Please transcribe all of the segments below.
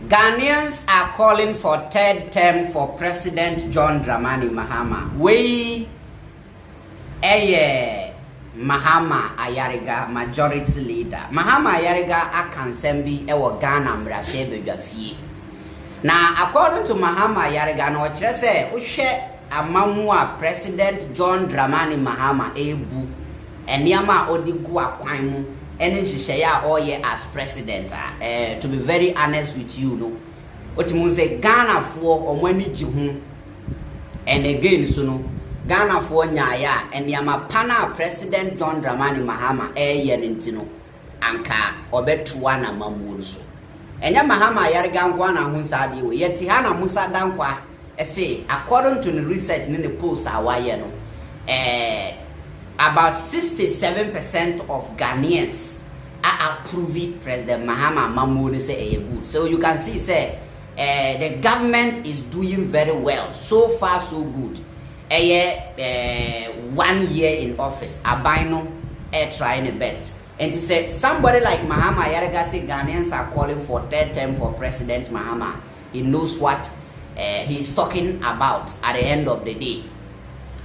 Ghanaians are calling for third term for President John Dramani Mahama. We Mahama Ayariga majority leader. Mahama Ayariga akansembi ewo Ghana mrashe bedwafie. Na according to Mahama Ayariga no kire se uhwe amamua President John Dramani Mahama ebu eniama odigu akwan mu ene nhihyeya oye as president. To be very honest with you no otimu say Ghana fo omani gi ho and again so no Ghana for nyaya eniama pana President John Dramani Mahama ye nintino anka obetuwa na mamuo so enya Mahama Ayariga ngwa na ho sade we yeti ha na musa dankwa say according to the research in the polls awaye no about 67% of Ghanaians are approving President Mahama mamuo say good. So you can see say the government is doing very well, so far so good. 1 year in office, Abino trying the best. And to say somebody like Mahama Ayariga say Ghanaians are calling for third term for President Mahama. He knows what he's talking about at the end of the day.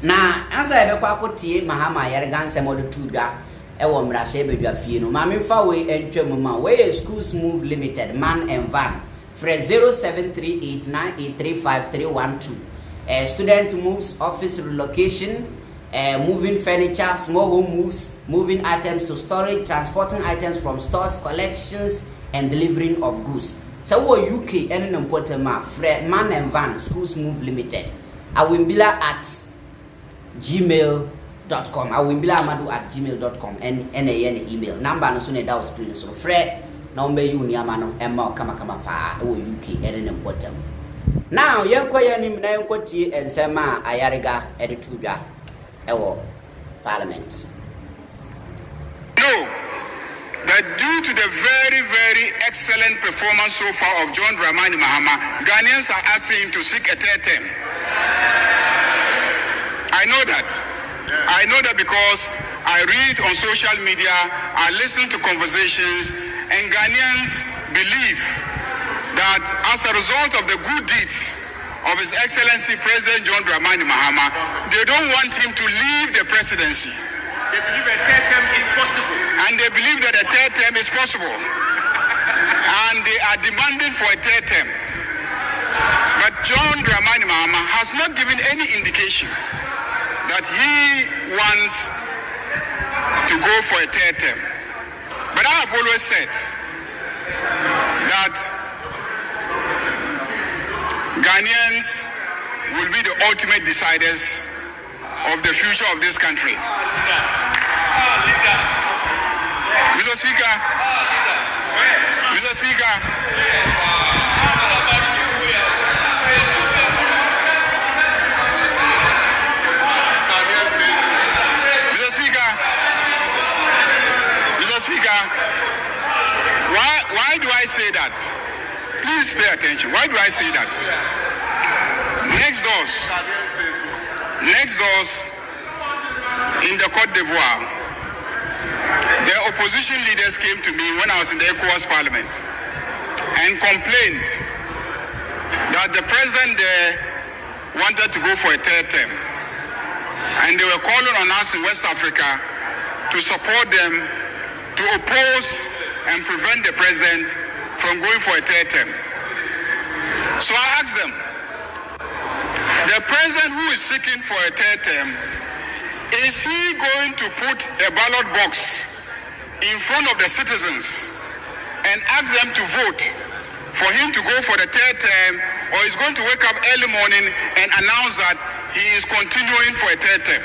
Now, as I be Mahama Ayariga nsemo de tuga ewo mrashe bedwafie no ma memfa we entwamuma we schools move limited man and van fre 0738983512. Student moves, office relocation, moving furniture, small home moves, moving items to storage, transporting items from stores, collections, and delivering of goods. So UK and important man and van schools move limited. Awimbila at gmail.com. awimbilaamadu@gmail.com and any email number no so na down screen so frɛ number you ni amano emma kama pa UK and important. Now, yenkoye nim na yenkotie ensema Ayariga editudwa ewo parliament. No, but due to the very, very excellent performance so far of John Dramani Mahama, Ghanaians are asking him to seek a third term. I know that. I know that because I read on social media, I listen to conversations, and Ghanaians believe that as a result of the good deeds of His Excellency President John Dramani Mahama, they don't want him to leave the presidency. They believe a third term is possible. And they believe that a third term is possible. And they are demanding for a third term. But John Dramani Mahama has not given any indication that he wants to go for a third term. But I have always said that Ghanaians will be the ultimate deciders of the future of this country. Mr. Speaker, Mr. Speaker, Mr. Speaker, Mr. Speaker, why do I say that? Please pay attention. Why do I say that? Next doors in the Côte d'Ivoire, the opposition leaders came to me when I was in the ECOWAS Parliament and complained that the president there wanted to go for a third term. And they were calling on us in West Africa to support them, to oppose and prevent the president from going for a third term. So I asked them, the president who is seeking for a third term, is he going to put a ballot box in front of the citizens and ask them to vote for him to go for the third term, or is going to wake up early morning and announce that he is continuing for a third term?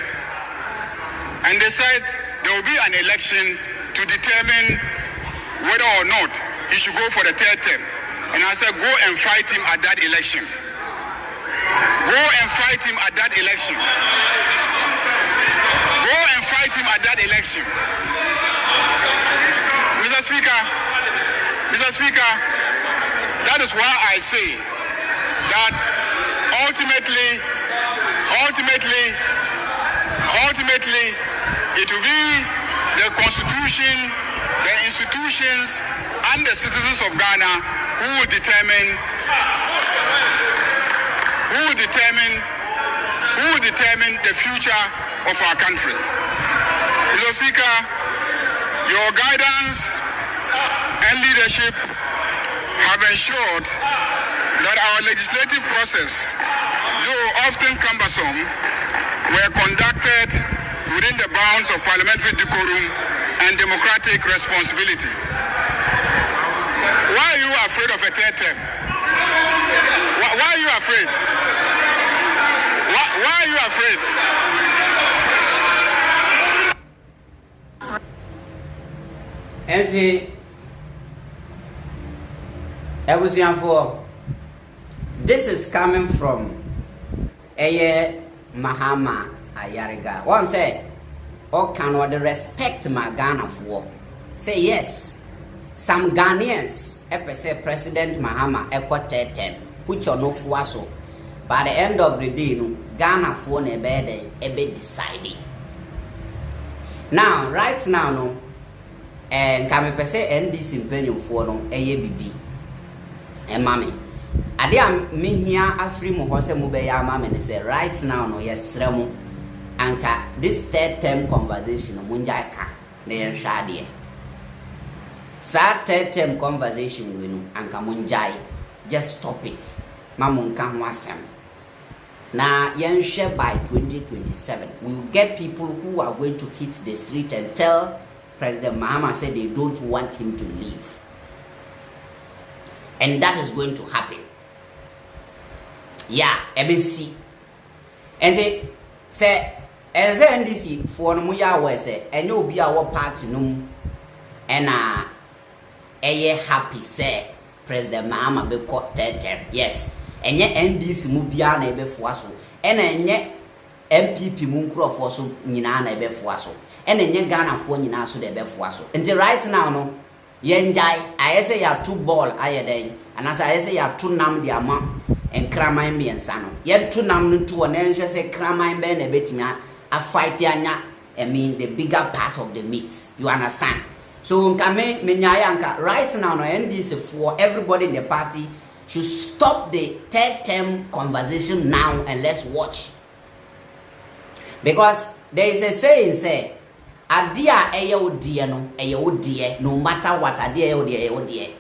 And they said there will be an election to determine whether or not he should go for the third term. And I said, go and fight him at that election. Go and fight him at that election. Go and fight him at that election. Mr. Speaker, that is why I say that ultimately, it will be the Constitution, the institutions, and the citizens of Ghana who will determine the future of our country. Mr. Speaker, your guidance and leadership have ensured that our legislative process, though often cumbersome, were conducted within the bounds of parliamentary decorum and democratic responsibility. Why are you afraid of a third term? Why are you afraid? Why are you afraid? Empty. This is coming from Mahama Ayariga. One said, "Oh, can we respect my Ghana for?" Say yes. Some Ghanaians, President Mahama, which are no fuaso. By the end of the day, Ghana for ne be decided. Now, right now, no, and can we say NDC opinion for no ABB and mommy. Ade am me hia afri mo ho se mo be ya mama ne say right now no yes remo anka this third term conversation mo njai ka na yen hwade sa third term conversation we no anka mo njai just stop it mama nka ho asem na yen hwe by 2027 we will get people who are going to hit the street and tell President Mahama said they don't want him to leave, and that is going to happen. Yeah, ABC. And say as NDC for no ya we say and you be our party no and happy say President Mahama be caught term. Yes. And ye NDC mu bia na ebe foaso. And enye MPP mu nkrofo so nyina na ebe foaso. And enye Ghana fo nyina so de ebe foaso. Until right now no yenjai I say ya two ball ayeden and as I say ya two nam dia ma and kraman me and sano. Yet two nam to an angel say kraman ben a bit me a fight yanya. I mean the bigger part of the meat. You understand? So Nkame Menyayanka right now no NDC for everybody in the party should stop the third term conversation now and let's watch. Because there is a saying say adia eye no no matter what adia eye.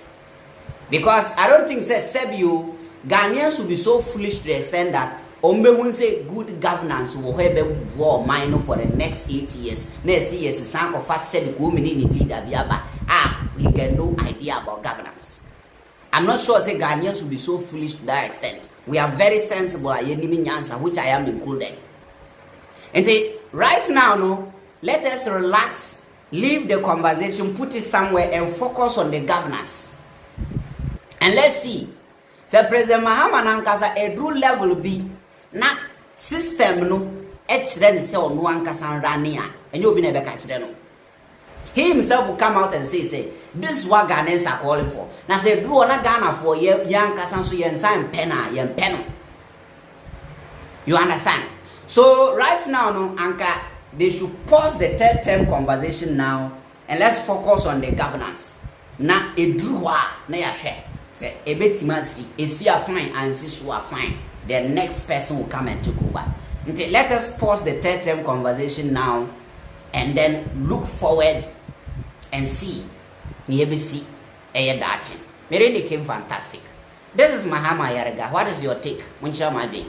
Because I don't think say Sebio Ghanaians will be so foolish to the extent that Ombe will say good governance will have a war minor for the next 8 years. Next years, some of us said the women in leader we get no idea about governance. I'm not sure say Ghanaians will be so foolish to that extent. We are very sensible at Yenimi which I am included. And say right now, no, let us relax, leave the conversation, put it somewhere and focus on the governance. And let's see. So President Mahama nankasa edru level B na system no echre se onu ankasa rania enye obi na be ka kire no. He himself will come out and say this is what Ghanaians are calling for. Na say edru na Ghana for ye ankasa so ye nsan pena ye peno. You understand? So right now no anka they should pause the third term conversation now and let's focus on the governance. Na edru wa na ya hwe. Say ebetimasi esi are fine and sisu are fine. The next person will come and take over. Let us pause the third term conversation now and then look forward and see. NDC dachi. Really came fantastic. This is Mahama Ayariga. What is your take? Muncha Mabi.